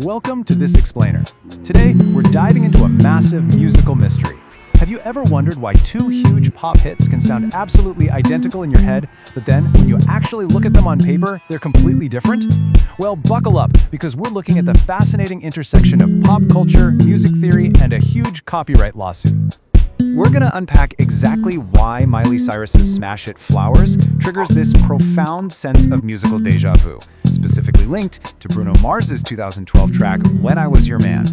Welcome to This Explainer. Today, we're diving into a massive musical mystery. Have you ever wondered why two huge pop hits can sound absolutely identical in your head, but then when you actually look at them on paper, they're completely different? Well, buckle up, because we're looking at the fascinating intersection of pop culture, music theory, and a huge copyright lawsuit. We're gonna unpack exactly why Miley Cyrus's smash hit Flowers triggers this profound sense of musical deja vu, specifically linked to Bruno Mars's 2012 track, When I Was Your Man.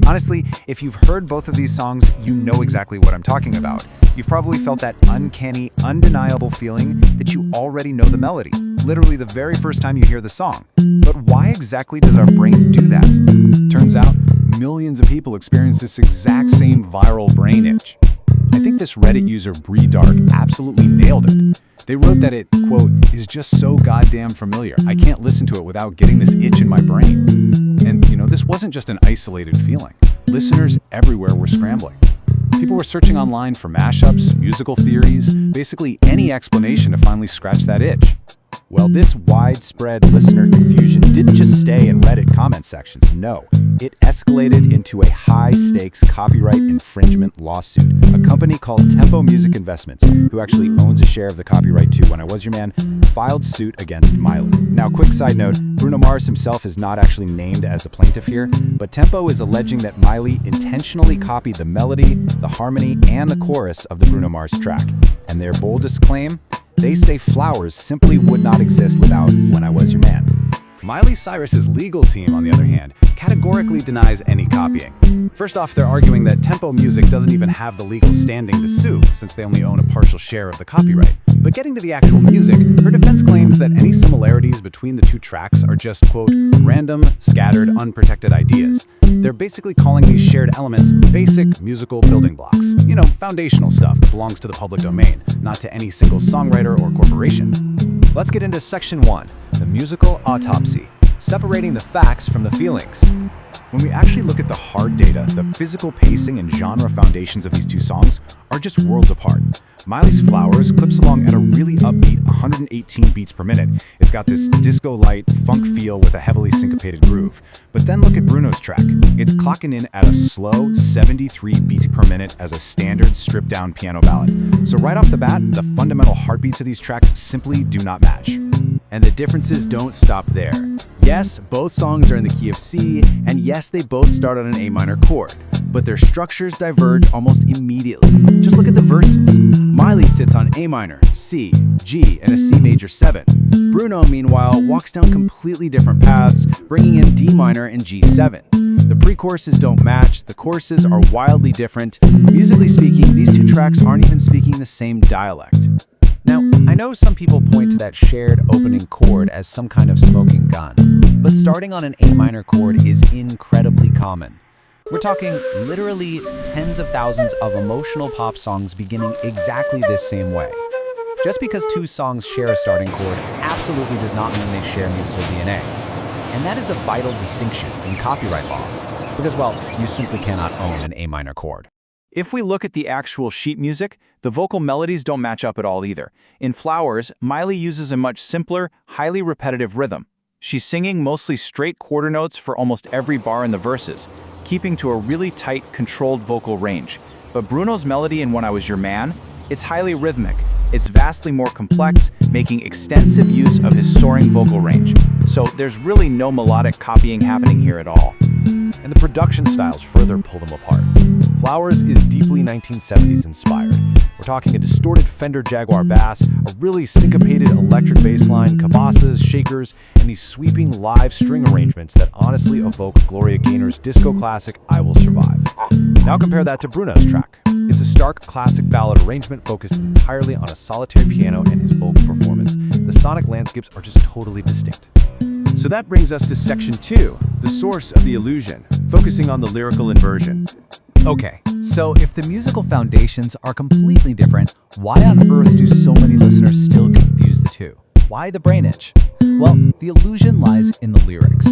Honestly, if you've heard both of these songs, you know exactly what I'm talking about. You've probably felt that uncanny, undeniable feeling that you already know the melody, literally the very first time you hear the song. But why exactly does our brain do that? Turns out, millions of people experience this exact same viral brain itch. I think this Reddit user BreeDark absolutely nailed it. They wrote that it, quote, is just so goddamn familiar. I can't listen to it without getting this itch in my brain. And, this wasn't just an isolated feeling. Listeners everywhere were scrambling. People were searching online for mashups, musical theories, basically any explanation to finally scratch that itch. Well, this widespread listener confusion didn't just stay in Reddit comment sections, no. It escalated into a high-stakes copyright infringement lawsuit. A company called Tempo Music Investments, who actually owns a share of the copyright to When I Was Your Man, filed suit against Miley. Now, quick side note, Bruno Mars himself is not actually named as a plaintiff here, but Tempo is alleging that Miley intentionally copied the melody, the harmony, and the chorus of the Bruno Mars track. And their boldest claim? They say Flowers simply would not exist without When I Was Your Man. Miley Cyrus's legal team, on the other hand, categorically denies any copying. First off, they're arguing that Tempo Music doesn't even have the legal standing to sue, since they only own a partial share of the copyright. But getting to the actual music, her defense claims that any similarities between the two tracks are just, quote, random, scattered, unprotected ideas. They're basically calling these shared elements basic musical building blocks. Foundational stuff that belongs to the public domain, not to any single songwriter or corporation. Let's get into Section 1, the musical autopsy, separating the facts from the feelings. When we actually look at the hard data, the physical pacing and genre foundations of these two songs are just worlds apart. Miley's Flowers clips along at a really upbeat 118 beats per minute. It's got this disco-light funk feel with a heavily syncopated groove. But then look at Bruno's track. It's clocking in at a slow 73 beats per minute as a standard stripped-down piano ballad. So right off the bat, the fundamental heartbeats of these tracks simply do not match. And the differences don't stop there. Yes, both songs are in the key of C, and yes, they both start on an A minor chord, but their structures diverge almost immediately. Just look at the verses. Miley sits on A minor, C, G, and a C major 7. Bruno, meanwhile, walks down completely different paths, bringing in D minor and G7. The pre-choruses don't match, the choruses are wildly different. Musically speaking, these two tracks aren't even speaking the same dialect. Now, I know some people point to that shared opening chord as some kind of smoking gun, but starting on an A minor chord is incredibly common. We're talking literally tens of thousands of emotional pop songs beginning exactly this same way. Just because two songs share a starting chord absolutely does not mean they share musical DNA. And that is a vital distinction in copyright law, because, well, you simply cannot own an A minor chord. If we look at the actual sheet music, the vocal melodies don't match up at all either. In Flowers, Miley uses a much simpler, highly repetitive rhythm. She's singing mostly straight quarter notes for almost every bar in the verses, keeping to a really tight, controlled vocal range. But Bruno's melody in When I Was Your Man, it's highly rhythmic. It's vastly more complex, making extensive use of his soaring vocal range. So there's really no melodic copying happening here at all. And the production styles further pull them apart. Flowers is deeply 1970s inspired. We're talking a distorted Fender Jaguar bass, a really syncopated electric bass line, cabasas, shakers, and these sweeping live string arrangements that honestly evoke Gloria Gaynor's disco classic, I Will Survive. Now compare that to Bruno's track. It's a stark classic ballad arrangement focused entirely on a solitary piano and his vocal performance. The sonic landscapes are just totally distinct. So that brings us to Section 2, the source of the illusion, focusing on the lyrical inversion. Okay, so if the musical foundations are completely different, why on earth do so many listeners still confuse the two? Why the brain itch? Well, the illusion lies in the lyrics.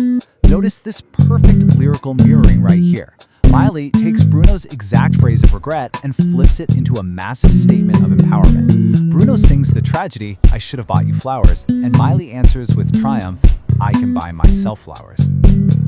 Notice this perfect lyrical mirroring right here. Miley takes Bruno's exact phrase of regret and flips it into a massive statement of empowerment. Bruno sings the tragedy, I should have bought you flowers, and Miley answers with triumph, I can buy myself flowers.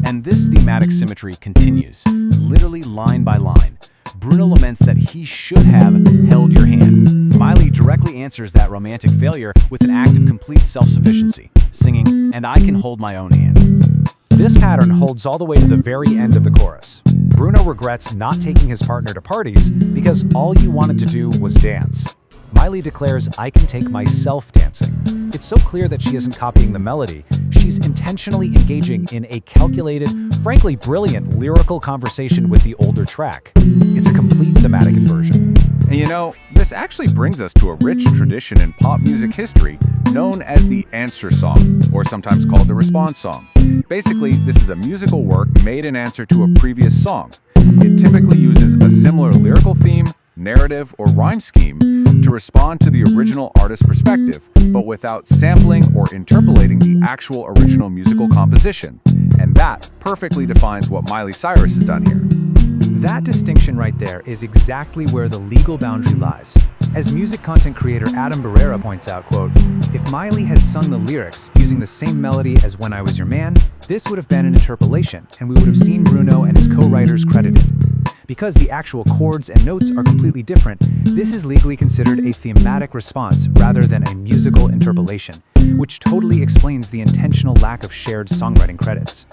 And this thematic symmetry continues, literally line by line. Bruno laments that he should have held your hand. Miley directly answers that romantic failure with an act of complete self-sufficiency, singing, "And I can hold my own hand." This pattern holds all the way to the very end of the chorus. Bruno regrets not taking his partner to parties because all you wanted to do was dance. Miley declares, "I can take myself dancing." It's so clear that she isn't copying the melody. She's intentionally engaging in a calculated, frankly brilliant lyrical conversation with the older track. It's a complete thematic inversion. And you know, this actually brings us to a rich tradition in pop music history known as the answer song, or sometimes called the response song. Basically, this is a musical work made in answer to a previous song. It typically uses a similar lyrical theme, narrative, or rhyme scheme to respond to the original artist's perspective, but without sampling or interpolating the actual original musical composition. And that perfectly defines what Miley Cyrus has done here. That distinction right there is exactly where the legal boundary lies. As music content creator Adam Barrera points out, quote, "If Miley had sung the lyrics using the same melody as When I Was Your Man, this would have been an interpolation, and we would have seen Bruno and his co-writers credited. Because the actual chords and notes are completely different, this is legally considered a thematic response rather than a musical interpolation, which totally explains the intentional lack of shared songwriting credits."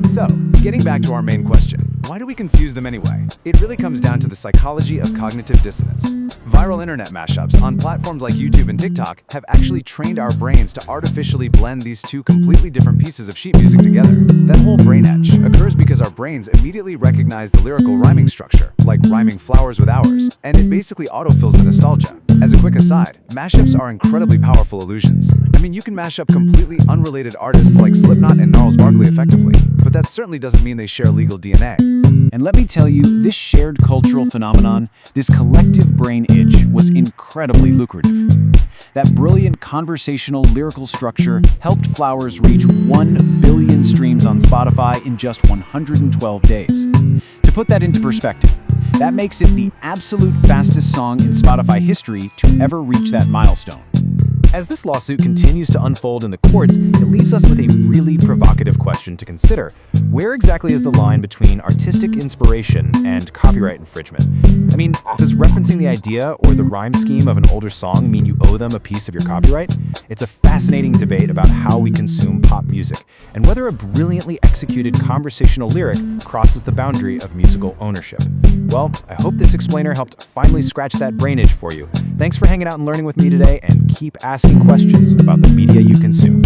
So, getting back to our main question, why do we confuse them anyway? It really comes down to the psychology of cognitive dissonance. Viral internet mashups on platforms like YouTube and TikTok have actually trained our brains to artificially blend these two completely different pieces of sheet music together. That whole brain etch occurs because our brains immediately recognize the lyrical rhyming structure, like rhyming flowers with ours, and it basically autofills the nostalgia. As a quick aside, mashups are incredibly powerful illusions. I mean, you can mash up completely unrelated artists like Slipknot and Gnarls Barkley effectively, but that certainly doesn't mean they share legal DNA. And let me tell you, this shared cultural phenomenon, this collective brain itch, was incredibly lucrative. That brilliant conversational lyrical structure helped Flowers reach 1 billion streams on Spotify in just 112 days. To put that into perspective, that makes it the absolute fastest song in Spotify history to ever reach that milestone. As this lawsuit continues to unfold in the courts, it leaves us with a really provocative question to consider. Where exactly is the line between artistic inspiration and copyright infringement? I mean, does referencing the idea or the rhyme scheme of an older song mean you owe them a piece of your copyright? It's a fascinating debate about how we consume pop music, and whether a brilliantly executed conversational lyric crosses the boundary of musical ownership. Well, I hope this explainer helped finally scratch that brain itch for you. Thanks for hanging out and learning with me today, and keep asking questions about the media you consume.